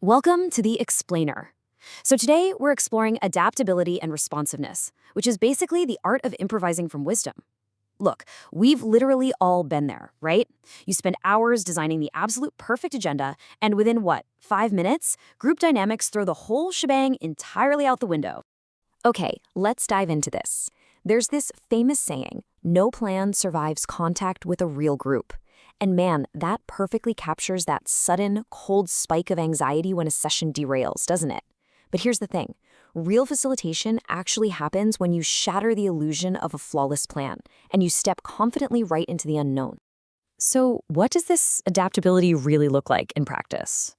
Welcome to The Explainer. So today we're exploring adaptability and responsiveness, which is basically the art of improvising from wisdom. Look, we've literally all been there, right? You spend hours designing the absolute perfect agenda, and within 5 minutes, group dynamics throw the whole shebang entirely out the window. Okay, let's dive into this. There's this famous saying, no plan survives contact with a real group. And man, that perfectly captures that sudden, cold spike of anxiety when a session derails, doesn't it? But here's the thing. Real facilitation actually happens when you shatter the illusion of a flawless plan, and you step confidently right into the unknown. So what does this adaptability really look like in practice?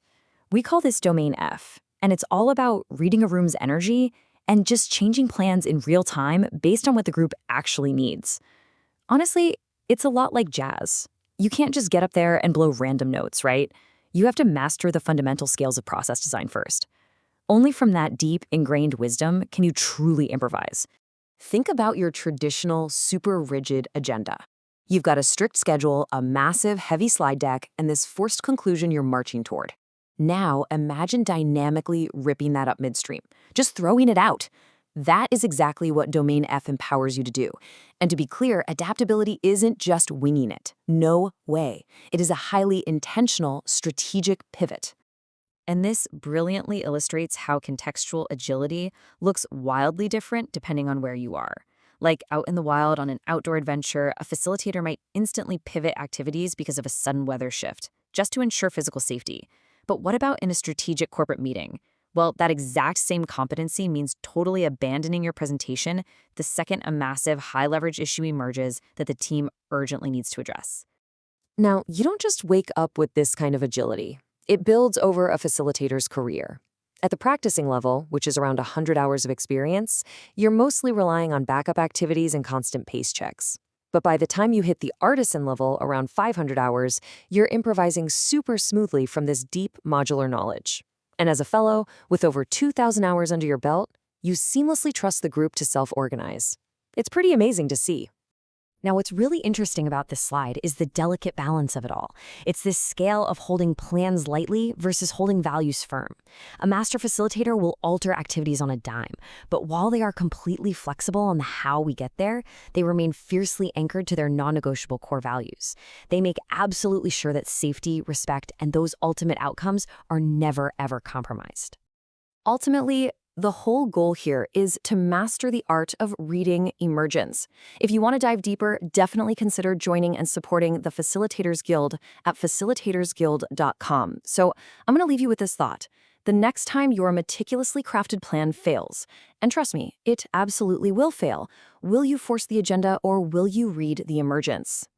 We call this Domain F, and it's all about reading a room's energy and just changing plans in real time based on what the group actually needs. Honestly, it's a lot like jazz. You can't just get up there and blow random notes, right? You have to master the fundamental scales of process design first. Only from that deep, ingrained wisdom can you truly improvise. Think about your traditional, super rigid agenda. You've got a strict schedule, a massive, heavy slide deck, and this forced conclusion you're marching toward. Now, imagine dynamically ripping that up midstream, just throwing it out. That is exactly what Domain F empowers you to do. And to be clear, adaptability isn't just winging it. No way. It is a highly intentional, strategic pivot. And this brilliantly illustrates how contextual agility looks wildly different depending on where you are. Like out in the wild on an outdoor adventure, a facilitator might instantly pivot activities because of a sudden weather shift, just to ensure physical safety. But what about in a strategic corporate meeting? Well, that exact same competency means totally abandoning your presentation the second a massive high-leverage issue emerges that the team urgently needs to address. Now, you don't just wake up with this kind of agility. It builds over a facilitator's career. At the practicing level, which is around 100 hours of experience, you're mostly relying on backup activities and constant pace checks. But by the time you hit the artisan level, around 500 hours, you're improvising super smoothly from this deep modular knowledge. And as a fellow, with over 2,000 hours under your belt, you seamlessly trust the group to self-organize. It's pretty amazing to see. Now, what's really interesting about this slide is the delicate balance of it all. It's this scale of holding plans lightly versus holding values firm. A master facilitator will alter activities on a dime, but while they are completely flexible on how we get there, they remain fiercely anchored to their non-negotiable core values. They make absolutely sure that safety, respect, and those ultimate outcomes are never, ever compromised. Ultimately, the whole goal here is to master the art of reading emergence. If you want to dive deeper, definitely consider joining and supporting the Facilitators Guild at facilitatorsguild.com. So I'm going to leave you with this thought. The next time your meticulously crafted plan fails, and trust me, it absolutely will fail, will you force the agenda or will you read the emergence?